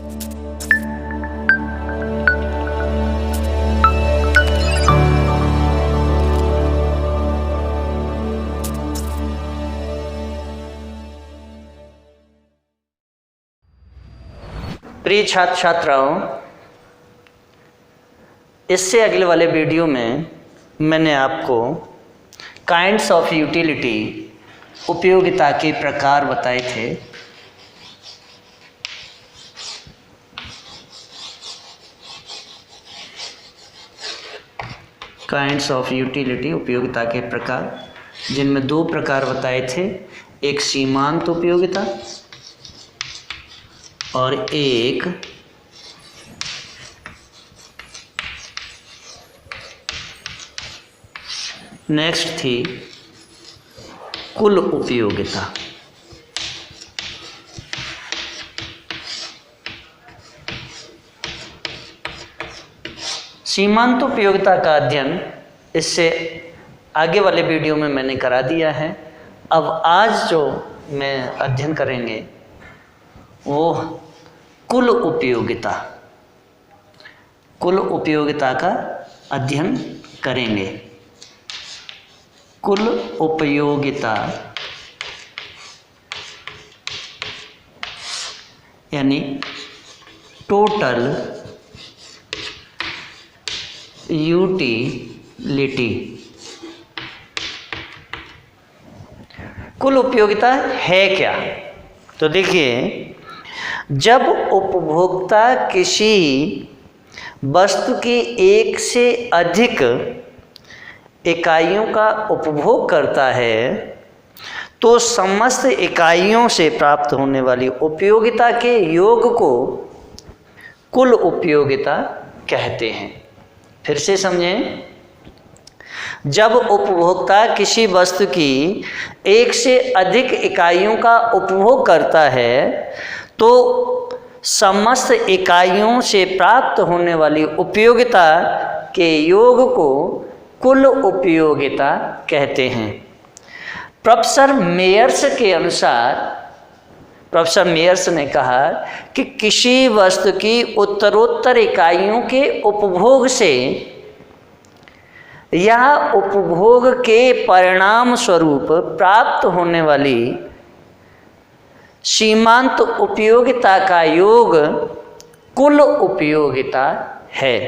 प्रिय छात्र छात्राओं, इससे अगले वाले वीडियो में मैंने आपको काइंड्स ऑफ यूटिलिटी, उपयोगिता के प्रकार बताए थे। काइंड्स ऑफ यूटिलिटी, उपयोगिता के प्रकार, जिनमें दो प्रकार बताए थे, एक सीमांत उपयोगिता और एक नेक्स्ट थी कुल उपयोगिता। सीमांत उपयोगिता का अध्ययन इससे आगे वाले वीडियो में मैंने करा दिया है। अब आज जो मैं अध्ययन करेंगे वो कुल उपयोगिता, कुल उपयोगिता का अध्ययन करेंगे। कुल उपयोगिता यानी टोटल यूटिलिटी। कुल उपयोगिता है क्या? तो देखिए, जब उपभोक्ता किसी वस्तु की एक से अधिक इकाइयों का उपभोग करता है तो समस्त इकाइयों से प्राप्त होने वाली उपयोगिता के योग को कुल उपयोगिता कहते हैं। फिर से समझें, जब उपभोक्ता किसी वस्तु की एक से अधिक इकाइयों का उपभोग करता है तो समस्त इकाइयों से प्राप्त होने वाली उपयोगिता के योग को कुल उपयोगिता कहते हैं। प्रोफेसर मेयर्स के अनुसार, प्रोफेसर मेयर्स ने कहा कि किसी वस्तु की उत्तरोत्तर इकाइयों के उपभोग से या उपभोग के परिणाम स्वरूप प्राप्त होने वाली सीमांत उपयोगिता का योग कुल उपयोगिता है।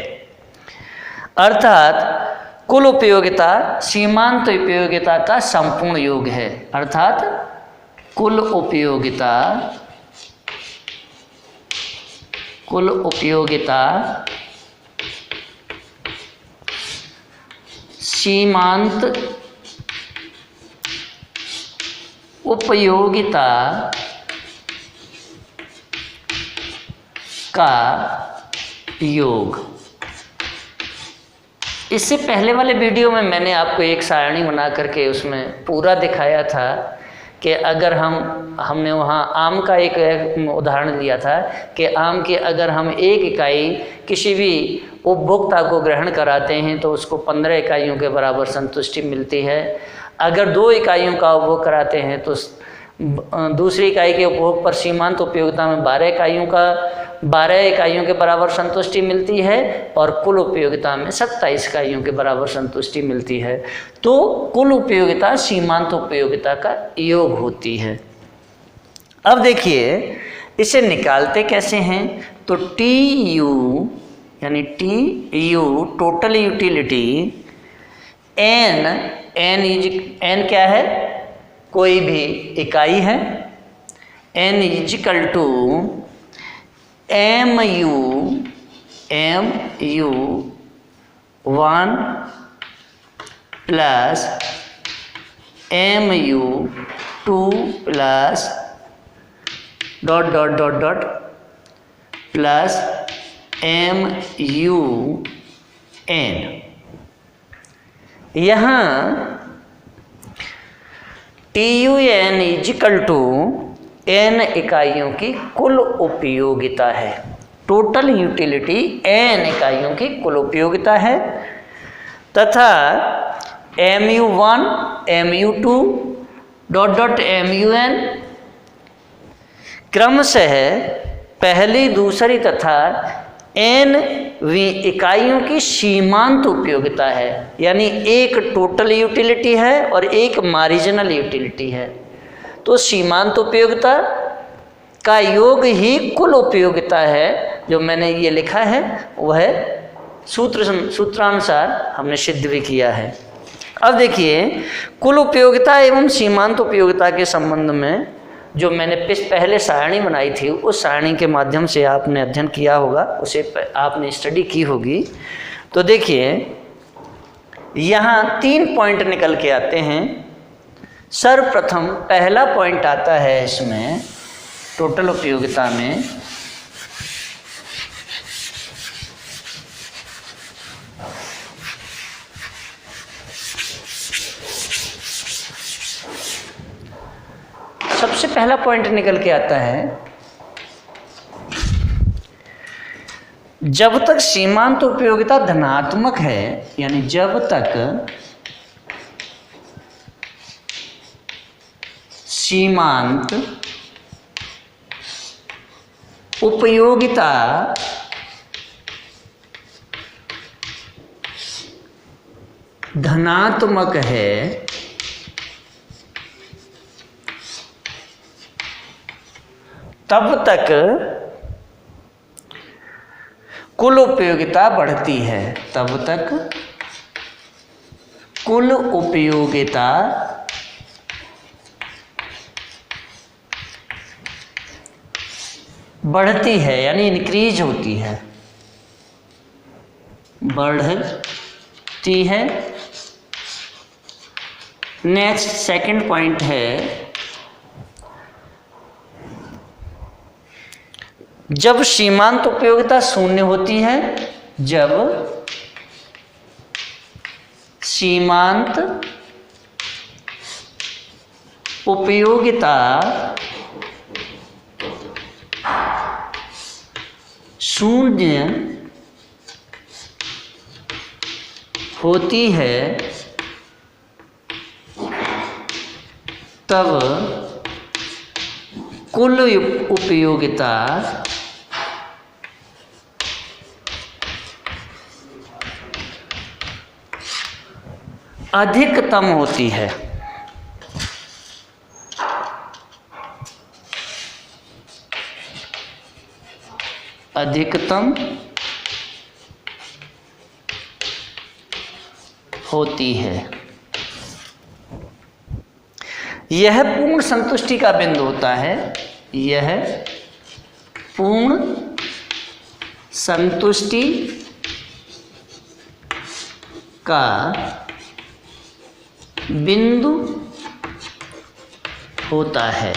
अर्थात कुल उपयोगिता सीमांत उपयोगिता का संपूर्ण योग है। अर्थात कुल उपयोगिता सीमांत उपयोगिता का योग। इससे पहले वाले वीडियो में मैंने आपको एक सारणी बना करके उसमें पूरा दिखाया था कि अगर हमने वहाँ आम का एक उदाहरण लिया था कि आम की अगर हम एक इकाई किसी भी उपभोक्ता को ग्रहण कराते हैं तो उसको 15 इकाइयों के बराबर संतुष्टि मिलती है। अगर 2 इकाइयों का उपभोग कराते हैं तो दूसरी इकाई के उपभोग पर सीमांत उपयोगिता में 12 इकाइयों के बराबर संतुष्टि मिलती है और कुल उपयोगिता में 27 इकाइयों के बराबर संतुष्टि मिलती है। तो कुल उपयोगिता सीमांत उपयोगिता का योग होती है। अब देखिए इसे निकालते कैसे हैं। तो TU यानी TU टोटल यूटिलिटी, N क्या है? कोई भी इकाई है। N equal to MU 1 plus MU 2 plus dot dot dot dot plus MU N। यहाँ TUN इजिकल टू N इकाइयों की कुल उपयोगिता है। टोटल यूटिलिटी N इकाइयों की कुल उपयोगिता है तथा MU1 MU2 dot dot MUN क्रमशः पहली, दूसरी तथा n इकाइयों की सीमांत उपयोगिता है। यानी एक टोटल यूटिलिटी है और एक मार्जिनल यूटिलिटी है। तो सीमांत उपयोगिता का योग ही कुल उपयोगिता है। जो मैंने ये लिखा है वह सूत्रानुसार हमने सिद्ध भी किया है। अब देखिए, कुल उपयोगिता एवं सीमांत उपयोगिता के संबंध में जो मैंने पहले सारणी बनाई थी, उस सारणी के माध्यम से आपने अध्ययन किया होगा, उसे आपने स्टडी की होगी। तो देखिए, यहाँ 3 पॉइंट निकल के आते हैं। सर्वप्रथम पहला पॉइंट आता है इसमें टोटल उपयोगिता में, सबसे पहला पॉइंट निकल के आता है, जब तक सीमांत उपयोगिता धनात्मक है, यानी जब तक सीमांत उपयोगिता धनात्मक है, तब तक कुल उपयोगिता बढ़ती है। तब तक कुल उपयोगिता बढ़ती है, यानी इंक्रीज होती है, बढ़ती है। नेक्स्ट सेकंड पॉइंट है, जब सीमांत उपयोगिता शून्य होती है, जब सीमांत उपयोगिता शून्य होती है, तब कुल उपयोगिता अधिकतम होती है। अधिकतम होती है। यह पूर्ण संतुष्टि का बिंदु होता है। यह पूर्ण संतुष्टि का बिंदु होता है।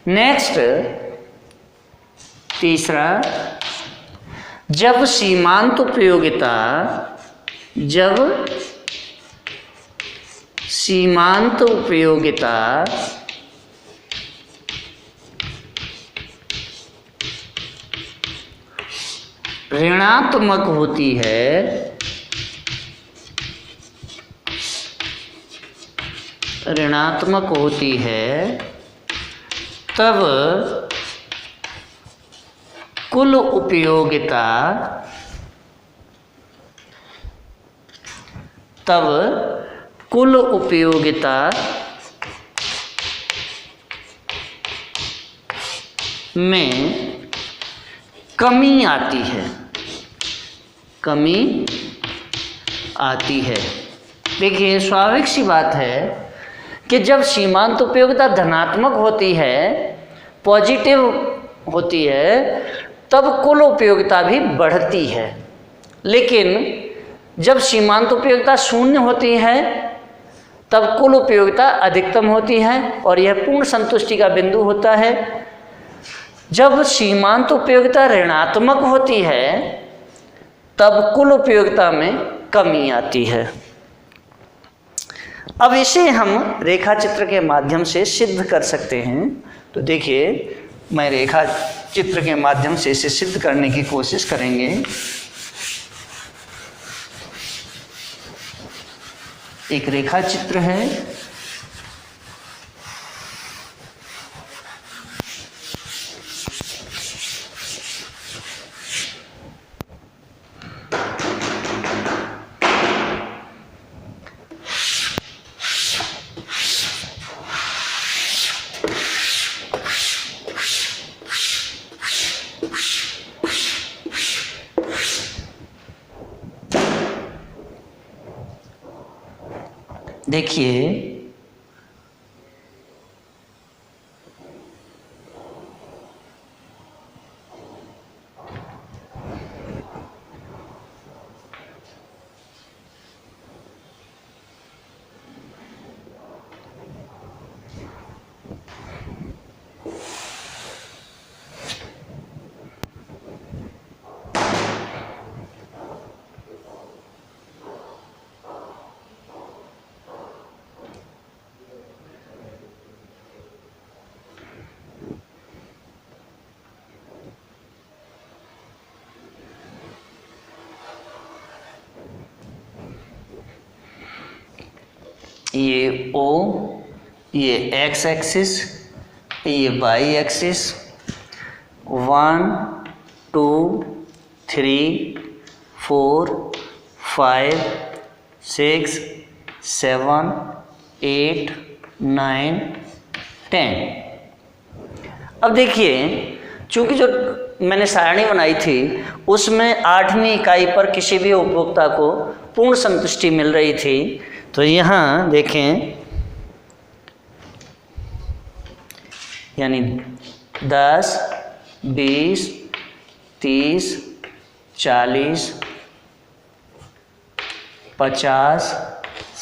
नेक्स्ट तीसरा, जब सीमांत उपयोगिता ऋणात्मक होती है, तब कुल उपयोगिता में कमी आती है। देखिए, स्वाभाविक सी बात है कि जब सीमांत उपयोगिता धनात्मक होती है, पॉजिटिव होती है, तब कुल उपयोगिता भी बढ़ती है। लेकिन जब सीमांत उपयोगिता शून्य होती है, तब कुल उपयोगिता अधिकतम होती है और यह पूर्ण संतुष्टि का बिंदु होता है। जब सीमांत उपयोगिता ऋणात्मक होती है, तब कुल उपयोगिता में कमी आती है। अब इसे हम रेखा चित्र के माध्यम से सिद्ध कर सकते हैं। तो देखिए, मैं रेखा चित्र के माध्यम से इसे सिद्ध करने की कोशिश करेंगे। एक रेखा चित्र है, देखिए ये O, ये एक्स एक्सिस, ये वाई एक्सिस, 1 2 3 4 5 6 7 8 9 10। अब देखिए, चूंकि जो मैंने सारणी बनाई थी उसमें 8वीं इकाई पर किसी भी उपभोक्ता को पूर्ण संतुष्टि मिल रही थी। तो यहाँ देखें, यानी 10 20 30 40 50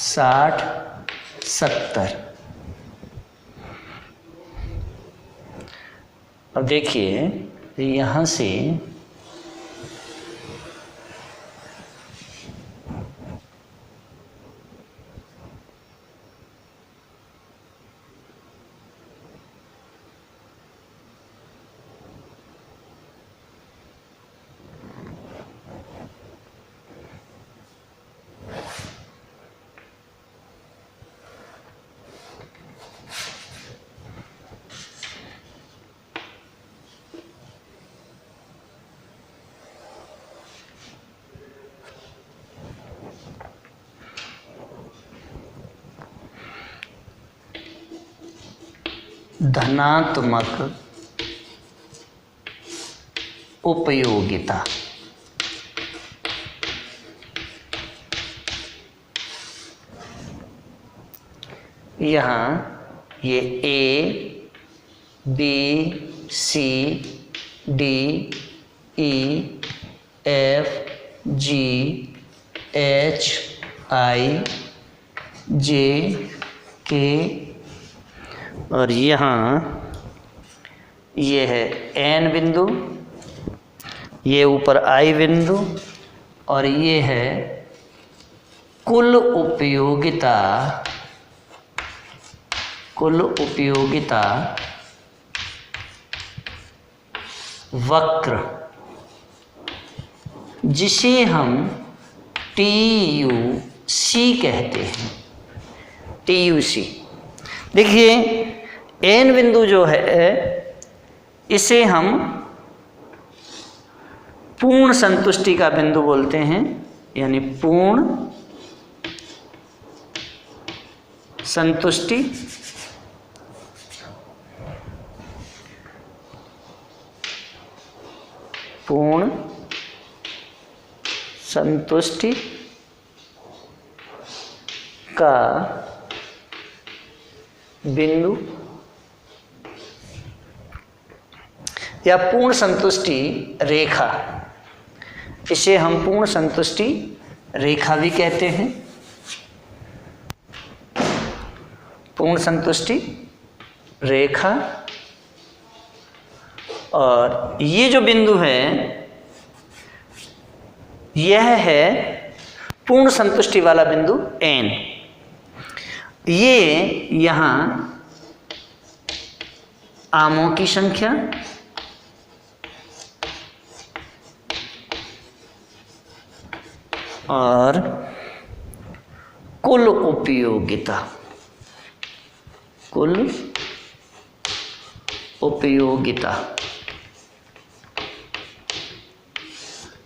60 70। अब देखिए यहाँ से धनात्मक उपयोगिता, यहाँ ये A B C D E F G H I J K और यहाँ ये है N बिंदु, ये ऊपर I बिंदु और ये है कुल उपयोगिता वक्र, जिसे हम TUC कहते हैं। TUC देखिए, N बिंदु जो है इसे हम पूर्ण संतुष्टि का बिंदु बोलते हैं, यानी पूर्ण संतुष्टि का बिंदु या पूर्ण संतुष्टि रेखा, इसे हम पूर्ण संतुष्टि रेखा भी कहते हैं। पूर्ण संतुष्टि रेखा, और ये जो बिंदु है यह है पूर्ण संतुष्टि वाला बिंदु N। ये यहाँ आमों की संख्या और कुल उपयोगिता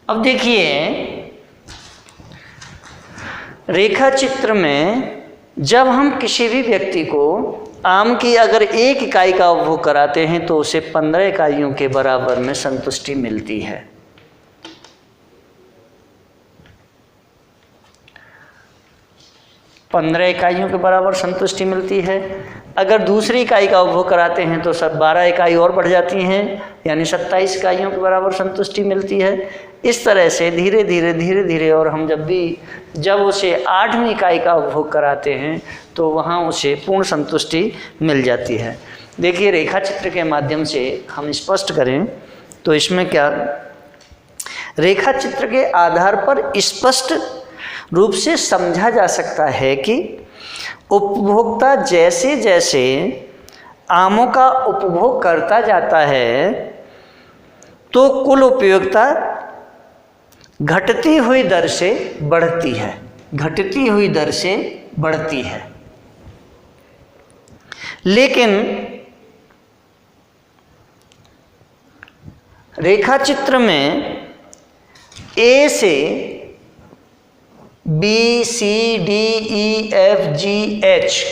अब देखिए, रेखा चित्र में जब हम किसी भी व्यक्ति को आम की अगर 1 इकाई का उपभोग कराते हैं तो उसे 15 इकाइयों के बराबर में संतुष्टि मिलती है। 15 इकाइयों के बराबर संतुष्टि मिलती है। अगर दूसरी इकाई का उपभोग कराते हैं तो सब 12 इकाई और बढ़ जाती हैं, यानी 27 इकाइयों के बराबर संतुष्टि मिलती है। इस तरह से धीरे धीरे और हम जब उसे 8वीं इकाई का उपभोग कराते हैं तो वहाँ उसे पूर्ण संतुष्टि मिल जाती है। देखिए, रेखा चित्र के माध्यम से हम स्पष्ट करें तो इसमें क्या, रेखा चित्र के आधार पर स्पष्ट रूप से समझा जा सकता है कि उपभोक्ता जैसे जैसे आमों का उपभोग करता जाता है तो कुल उपयोगिता घटती हुई दर से बढ़ती है, घटती हुई दर से बढ़ती है। लेकिन रेखा चित्र में ए से B C D E F G H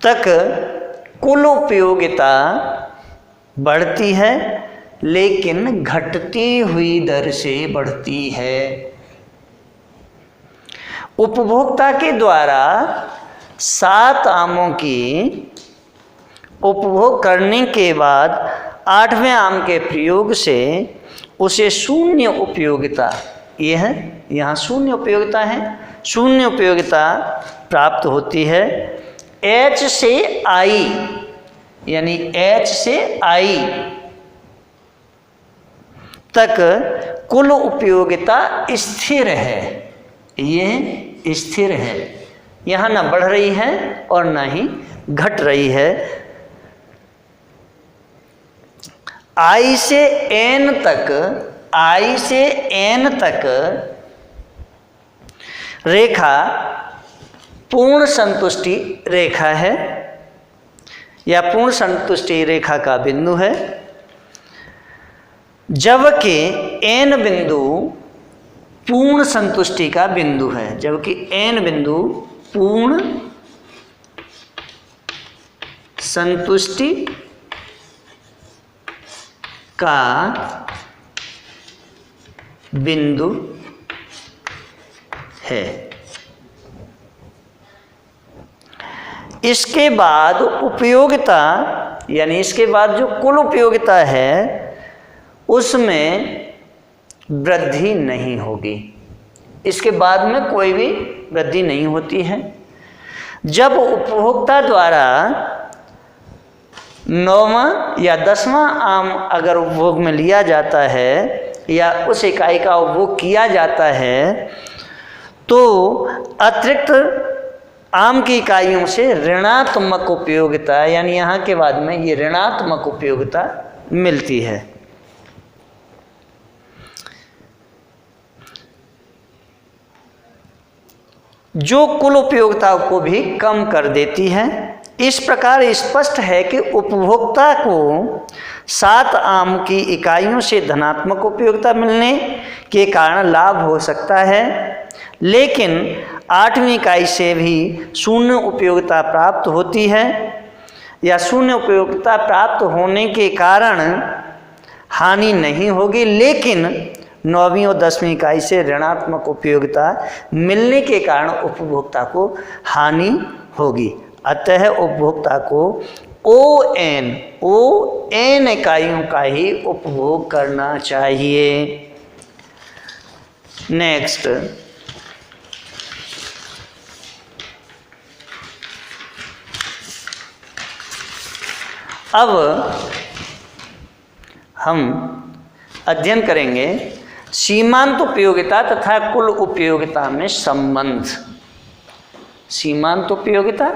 तक कुल उपयोगिता बढ़ती है, लेकिन घटती हुई दर से बढ़ती है। उपभोक्ता के द्वारा 7 आमों की उपभोग करने के बाद 8वें आम के प्रयोग से उसे शून्य उपयोगिता, ये है यहाँ शून्य उपयोगिता है, शून्य उपयोगिता प्राप्त होती है। H से I, यानी H से I तक कुल उपयोगिता स्थिर है, ये स्थिर है, यहाँ ना बढ़ रही है और ना ही घट रही है। I से N तक, I से N तक रेखा पूर्ण संतुष्टि रेखा है या पूर्ण संतुष्टि रेखा का बिंदु है, जबकि N बिंदु पूर्ण संतुष्टि का बिंदु है, जबकि N बिंदु पूर्ण संतुष्टि का बिंदु है। इसके बाद उपयोगिता, यानी इसके बाद जो कुल उपयोगिता है उसमें वृद्धि नहीं होगी, इसके बाद में कोई भी वृद्धि नहीं होती है। जब उपभोक्ता द्वारा 9वां या 10वां आम अगर उपभोग में लिया जाता है या उस इकाई का उपभोग किया जाता है तो अतिरिक्त आम की इकाइयों से ऋणात्मक उपयोगिता, यानी यहाँ के बाद में ये ऋणात्मक उपयोगिता मिलती है। जो कुल उपयोगिता को भी कम कर देती है। इस प्रकार स्पष्ट है कि उपभोक्ता को 7 आम की इकाइयों से धनात्मक उपयोगिता मिलने के कारण लाभ हो सकता है, लेकिन 8वीं इकाई से भी शून्य उपयोगिता प्राप्त होती है या शून्य उपयोगिता प्राप्त होने के कारण हानि नहीं होगी, लेकिन 9वीं और 10वीं इकाई से ऋणात्मक उपयोगिता मिलने के कारण उपभोक्ता को हानि होगी। अतः उपभोक्ता को ON इकाइयों का ही उपभोग करना चाहिए। नेक्स्ट, अब हम अध्ययन करेंगे सीमांत उपयोगिता तथा कुल उपयोगिता में संबंध। सीमांत उपयोगिता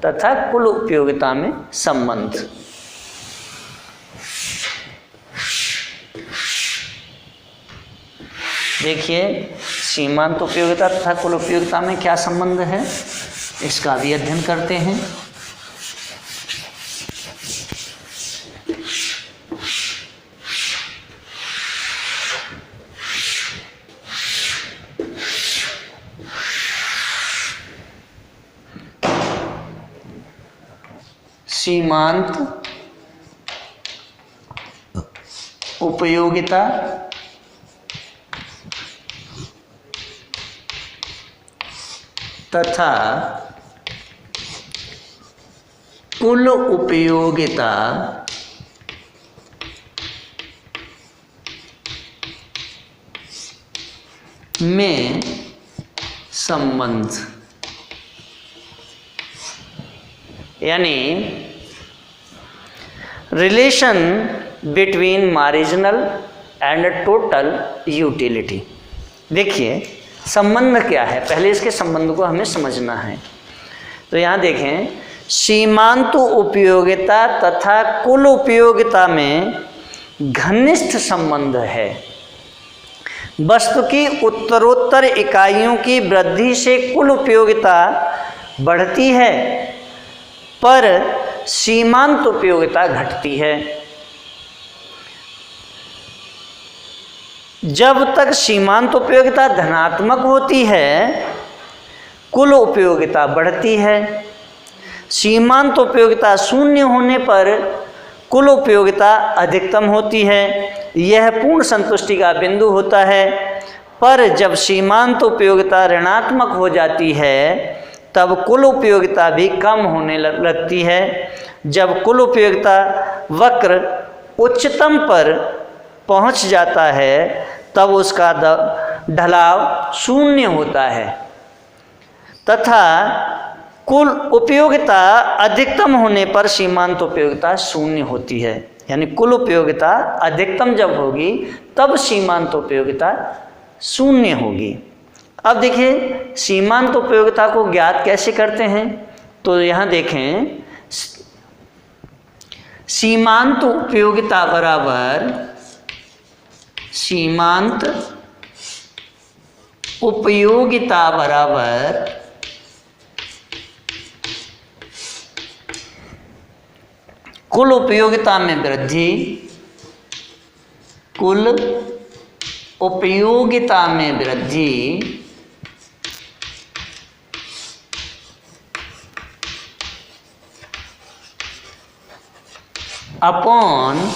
तथा कुल उपयोगिता में संबंध। देखिए, सीमांत उपयोगिता तथा कुल उपयोगिता में क्या संबंध है, इसका भी अध्ययन करते हैं। सीमांत उपयोगिता तथा कुल उपयोगिता में संबंध, यानी relation between marginal and total utility. देखिए संबंध क्या है, पहले इसके संबंध को हमें समझना है। तो यहाँ देखें, सीमांत उपयोगिता तथा कुल उपयोगिता में घनिष्ठ संबंध है। वस्तु की उत्तरोत्तर इकाइयों की वृद्धि से कुल उपयोगिता बढ़ती है, पर सीमांत उपयोगिता घटती है। जब तक सीमांत उपयोगिता धनात्मक होती है, कुल उपयोगिता बढ़ती है। सीमांत उपयोगिता शून्य होने पर कुल उपयोगिता अधिकतम होती है। यह पूर्ण संतुष्टि का बिंदु होता है। पर जब सीमांत उपयोगिता ऋणात्मक हो जाती है, तब कुल उपयोगिता भी कम होने लगती है। जब कुल उपयोगिता वक्र उच्चतम पर पहुंच जाता है, तब उसका ढलाव शून्य होता है तथा कुल उपयोगिता अधिकतम होने पर सीमांत उपयोगिता शून्य होती है। यानी कुल उपयोगिता अधिकतम जब होगी तब सीमांत उपयोगिता शून्य होगी। अब देखिए सीमांत उपयोगिता को ज्ञात कैसे करते हैं। तो यहाँ देखें, सीमांत उपयोगिता बराबर सीमांत उपयोगिता बराबर कुल उपयोगिता में वृद्धि, कुल उपयोगिता में वृद्धि अपॉन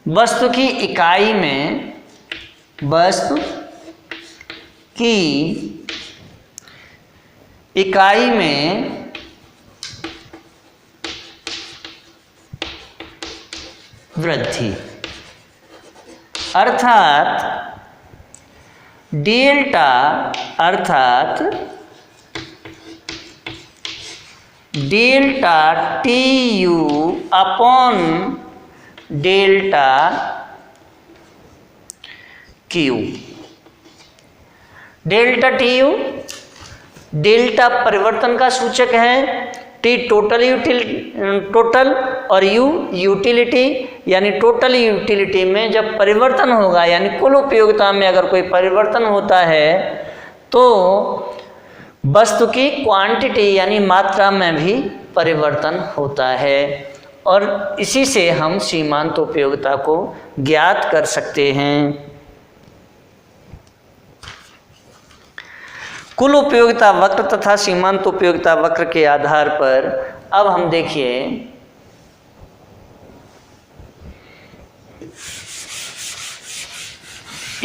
वस्तु की इकाई में, वस्तु की इकाई में वृद्धि, अर्थात डेल्टा, अर्थात delta T U upon delta Q. Delta T U, delta परिवर्तन का सूचक है, टी टोटल और यू यूटिलिटी, यानी टोटल यूटिलिटी में जब परिवर्तन होगा, यानी कुल उपयोगिता में अगर कोई परिवर्तन होता है तो वस्तु की क्वांटिटी यानी मात्रा में भी परिवर्तन होता है। और इसी से हम सीमांत उपयोगिता को ज्ञात कर सकते हैं। कुल उपयोगिता वक्र तथा सीमांत उपयोगिता वक्र के आधार पर अब हम देखिए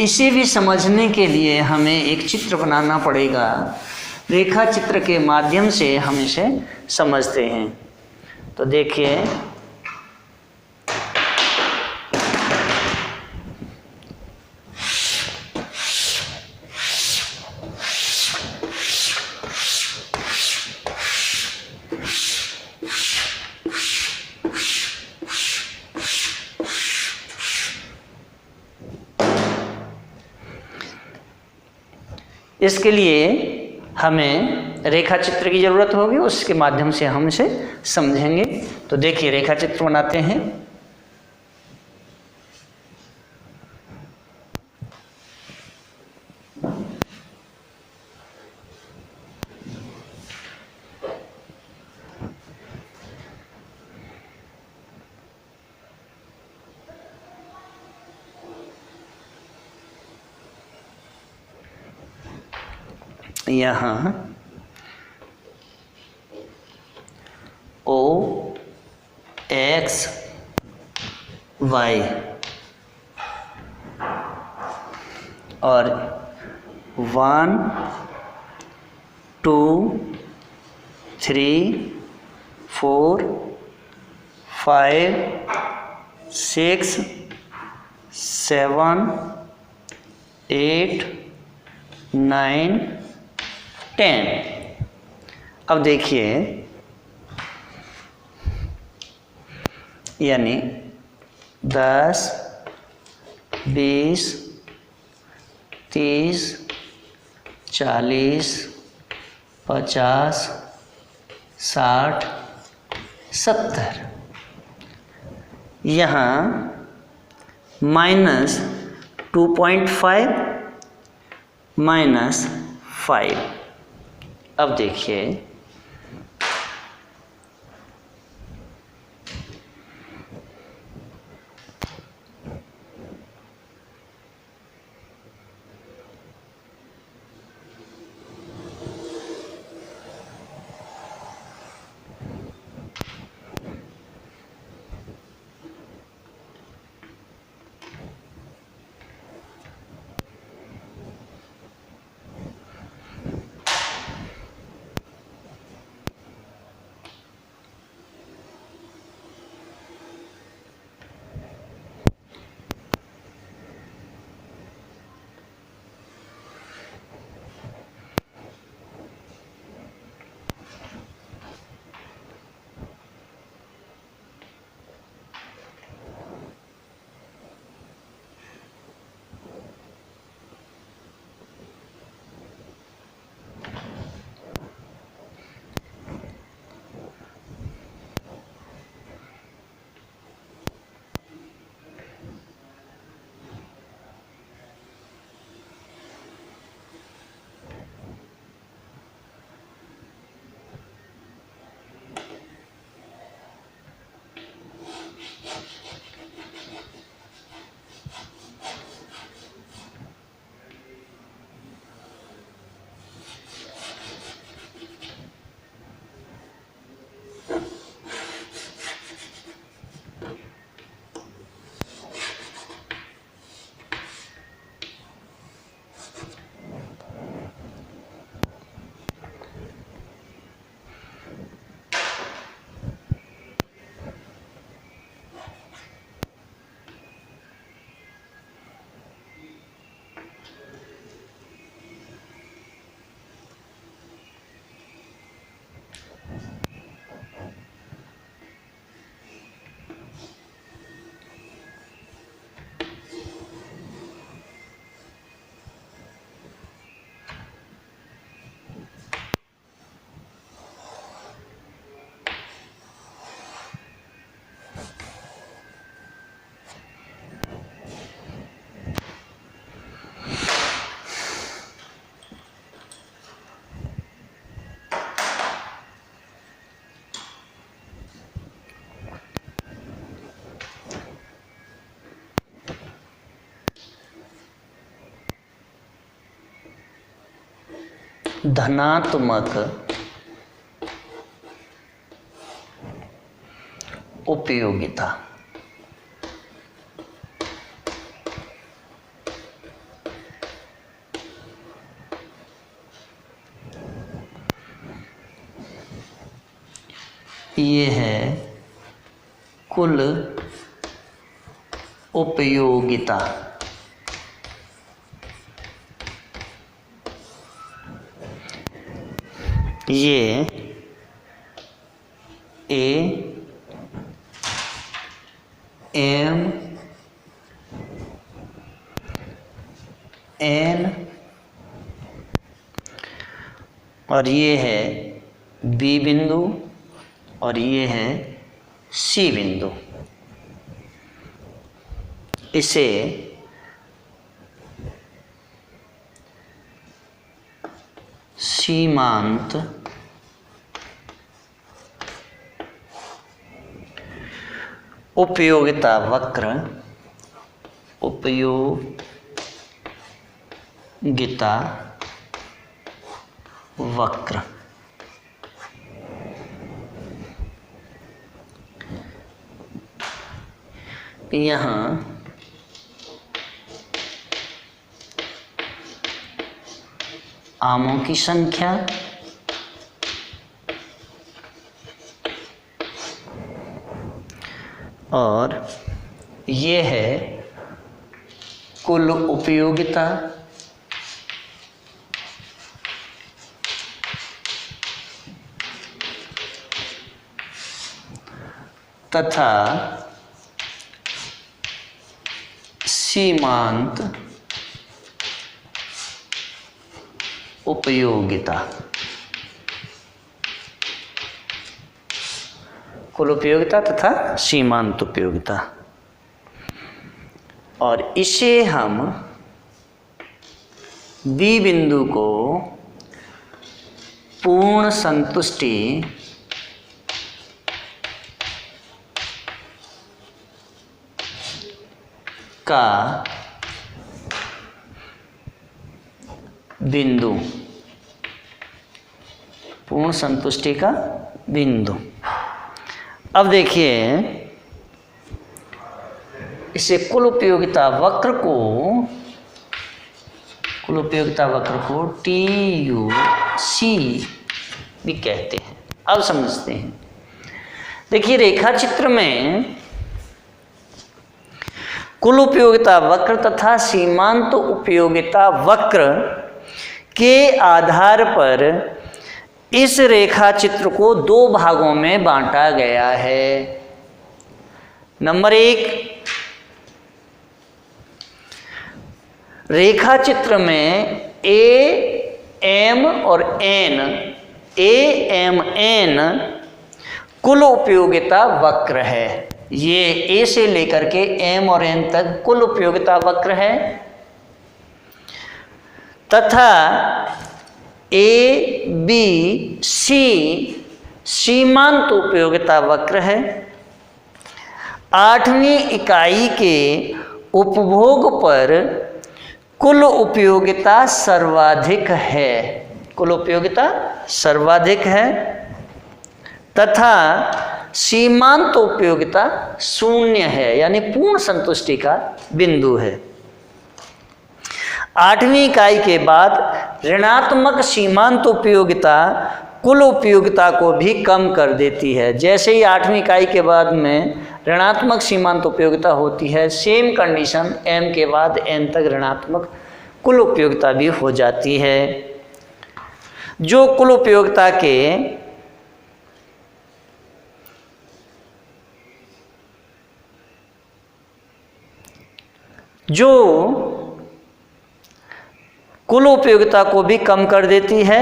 इसे भी समझने के लिए हमें एक चित्र बनाना पड़ेगा। रेखा चित्र के माध्यम से हम इसे समझते हैं। तो देखिए, इसके लिए हमें रेखा चित्र की ज़रूरत होगी, उसके माध्यम से हम इसे समझेंगे। तो देखिए रेखा चित्र बनाते हैं। यहाँ O X Y और 1 2 3 4 5 6 7 8 9 10। अब देखिए, यानी 10 20 30 40 50 60 70। यहाँ -2.5 -5। अब देखिए, धनात्मक उपयोगिता। ये है कुल उपयोगिता। ये AMN और ये है B बिंदु और ये है C बिंदु। इसे सीमांत उपयोगिता वक्र, उपयोगिता वक्र। यहाँ आमों की संख्या और ये है कुल उपयोगिता तथा सीमांत उपयोगिता। कुल उपयोगिता तथा सीमांत उपयोगिता। और इसे हम बी बिंदु को पूर्ण संतुष्टि का बिंदु, पूर्ण संतुष्टि का बिंदु। अब देखिए, इसे कुल उपयोगिता वक्र को TUC भी कहते हैं। अब समझते हैं। देखिए, रेखा चित्र में कुल उपयोगिता वक्र तथा सीमांत उपयोगिता वक्र के आधार पर इस रेखा चित्र को दो भागों में बांटा गया है। नंबर 1, रेखा चित्र में AM और N, AMN कुल उपयोगिता वक्र है। ये A से लेकर के M और N तक कुल उपयोगिता वक्र है, तथा ABC सीमांत उपयोगिता वक्र है। 8वीं इकाई के उपभोग पर कुल उपयोगिता सर्वाधिक है, कुल उपयोगिता सर्वाधिक है, तथा सीमांत उपयोगिता 0 है, यानी पूर्ण संतुष्टि का बिंदु है। 8वीं इकाई के बाद ऋणात्मक सीमांत उपयोगिता कुल उपयोगिता को भी कम कर देती है। जैसे ही 8वीं इकाई के बाद में ऋणात्मक सीमांत उपयोगिता होती है, सेम कंडीशन M के बाद N तक ऋणात्मक कुल उपयोगिता भी हो जाती है। जो कुल उपयोगिता के कुल उपयोगिता को भी कम कर देती है।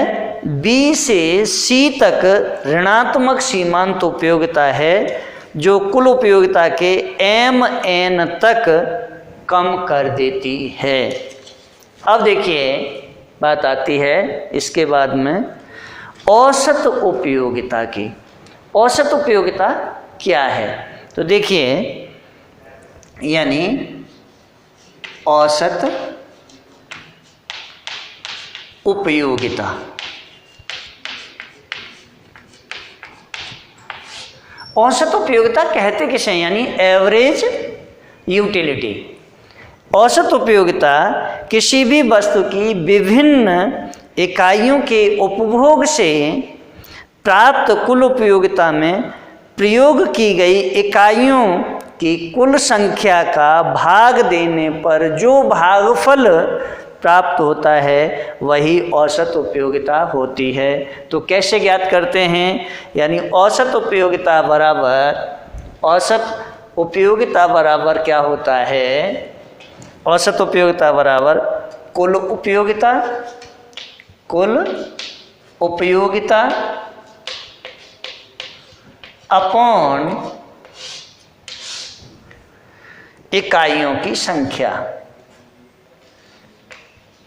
B से C तक ऋणात्मक सीमांत उपयोगिता है, जो कुल उपयोगिता के MN तक कम कर देती है। अब देखिए, बात आती है इसके बाद में औसत उपयोगिता की। औसत उपयोगिता क्या है? तो देखिए, यानी औसत उपयोगिता, औसत उपयोगिता कहते किसे हैं? यानी एवरेज यूटिलिटी। औसत उपयोगिता किसी भी वस्तु की विभिन्न इकाइयों के उपभोग से प्राप्त कुल उपयोगिता में प्रयोग की गई इकाइयों की कुल संख्या का भाग देने पर जो भागफल प्राप्त होता है वही औसत उपयोगिता होती है। तो कैसे ज्ञात करते हैं? यानी औसत उपयोगिता बराबर क्या होता है? औसत उपयोगिता बराबर कुल उपयोगिता अपॉन इकाइयों की संख्या,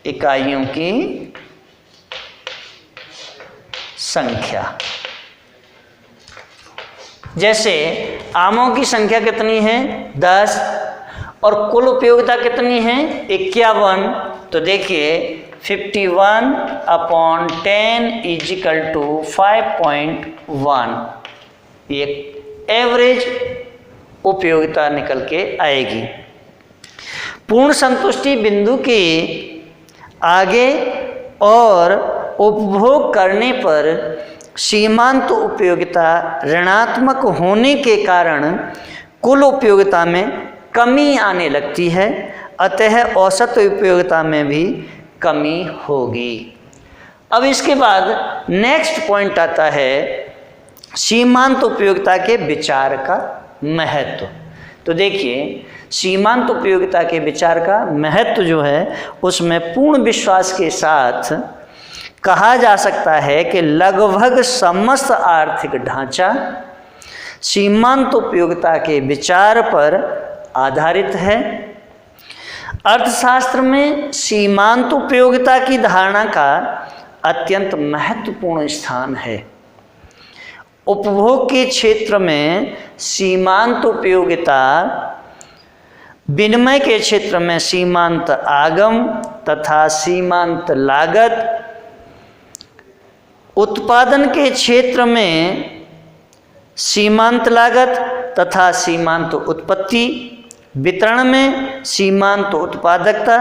इकाइयों की संख्या। जैसे आमों की संख्या कितनी है? 10, और कुल उपयोगिता कितनी है? 51। तो देखिए 51/10 = 5.1, ये एवरेज उपयोगिता निकल के आएगी। पूर्ण संतुष्टि बिंदु के आगे और उपभोग करने पर सीमांत उपयोगिता ऋणात्मक होने के कारण कुल उपयोगिता में कमी आने लगती है, अतः औसत उपयोगिता में भी कमी होगी। अब इसके बाद नेक्स्ट पॉइंट आता है सीमांत उपयोगिता के विचार का महत्व। तो देखिए, सीमांत उपयोगिता के विचार का महत्व जो है उसमें पूर्ण विश्वास के साथ कहा जा सकता है कि लगभग समस्त आर्थिक ढांचा सीमांत उपयोगिता के विचार पर आधारित है। अर्थशास्त्र में सीमांत उपयोगिता की धारणा का अत्यंत महत्वपूर्ण स्थान है। उपभोग के क्षेत्र में सीमांत उपयोगिता, विनिमय के क्षेत्र में सीमांत आगम तथा सीमांत लागत, उत्पादन के क्षेत्र में सीमांत लागत तथा सीमांत उत्पत्ति, वितरण में सीमांत उत्पादकता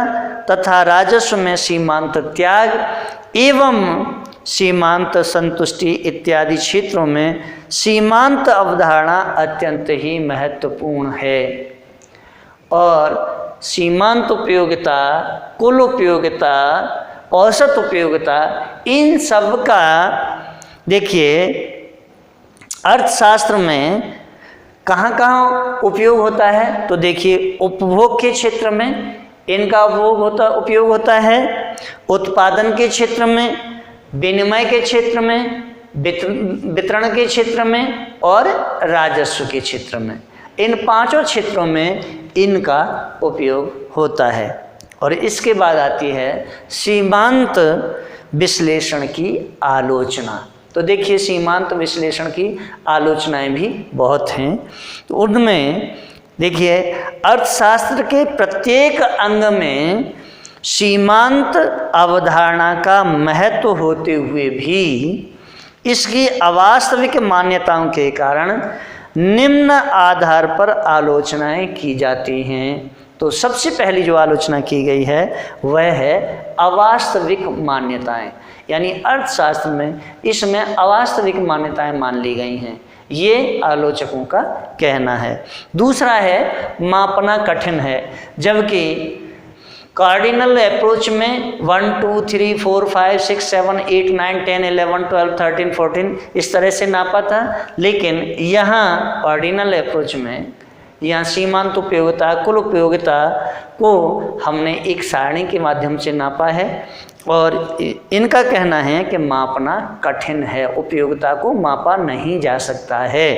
तथा राजस्व में सीमांत त्याग एवं सीमांत संतुष्टि इत्यादि क्षेत्रों में सीमांत अवधारणा अत्यंत ही महत्वपूर्ण है। और सीमांत उपयोगिता, कुल उपयोगिता, औसत उपयोगिता, इन सब का देखिए अर्थशास्त्र में कहाँ कहाँ उपयोग होता है। तो देखिए, उपभोग के क्षेत्र में इनका उपयोग होता है, उत्पादन के क्षेत्र में, विनिमय के क्षेत्र में, वितरण के क्षेत्र में और राजस्व के क्षेत्र में। इन पांचों क्षेत्रों में इनका उपयोग होता है। और इसके बाद आती है सीमांत विश्लेषण की आलोचना। तो देखिए, सीमांत विश्लेषण की आलोचनाएं भी बहुत हैं। तो उनमें देखिए, अर्थशास्त्र के प्रत्येक अंग में सीमांत अवधारणा का महत्व होते हुए भी इसकी अवास्तविक मान्यताओं के कारण निम्न आधार पर आलोचनाएं की जाती हैं। तो सबसे पहली जो आलोचना की गई है वह है अवास्तविक मान्यताएं, यानी अर्थशास्त्र में इसमें अवास्तविक मान्यताएं मान ली गई हैं, ये आलोचकों का कहना है। दूसरा है मापना कठिन है, जबकि कार्डिनल अप्रोच में 1 2 3 4 5 6 7 8 9 10 11 12 13 14 इस तरह से नापा था, लेकिन यहाँ कार्डिनल अप्रोच में यहाँ सीमांत उपयोगिता, कुल उपयोगिता को हमने एक सारणी के माध्यम से नापा है। और इनका कहना है कि मापना कठिन है, उपयोगिता को मापा नहीं जा सकता है।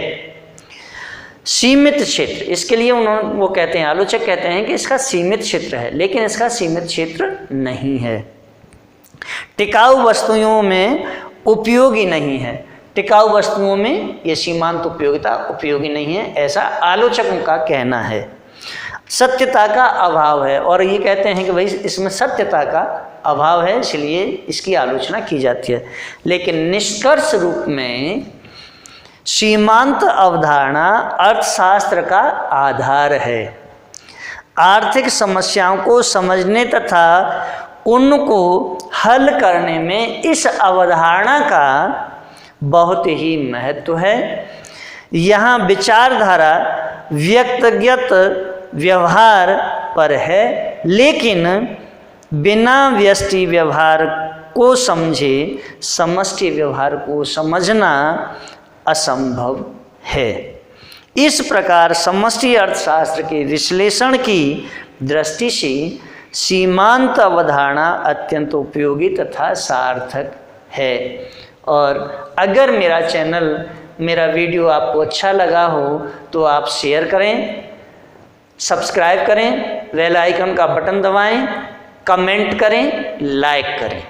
सीमित क्षेत्र, इसके लिए वो कहते हैं, आलोचक कहते हैं कि इसका सीमित क्षेत्र है, लेकिन इसका सीमित क्षेत्र नहीं है। टिकाऊ वस्तुओं में उपयोगी नहीं है, टिकाऊ वस्तुओं में ये सीमांत उपयोगिता उपयोगी नहीं है, ऐसा आलोचकों का कहना है। सत्यता का अभाव है, और ये कहते हैं कि भाई इसमें सत्यता का अभाव है, इसलिए इसकी आलोचना की जाती है। लेकिन निष्कर्ष रूप में सीमांत अवधारणा अर्थशास्त्र का आधार है। आर्थिक समस्याओं को समझने तथा उनको हल करने में इस अवधारणा का बहुत ही महत्व है। यहाँ विचारधारा व्यक्तिगत व्यवहार पर है, लेकिन बिना व्यष्टि व्यवहार को समझे समष्टि व्यवहार को समझना असंभव है। इस प्रकार समष्टि अर्थशास्त्र के विश्लेषण की दृष्टि से सीमांत अवधारणा अत्यंत उपयोगी तथा सार्थक है। और अगर मेरा चैनल, मेरा वीडियो आपको अच्छा लगा हो तो आप शेयर करें, सब्सक्राइब करें, बेल आइकन का बटन दबाएं, कमेंट करें, लाइक करें।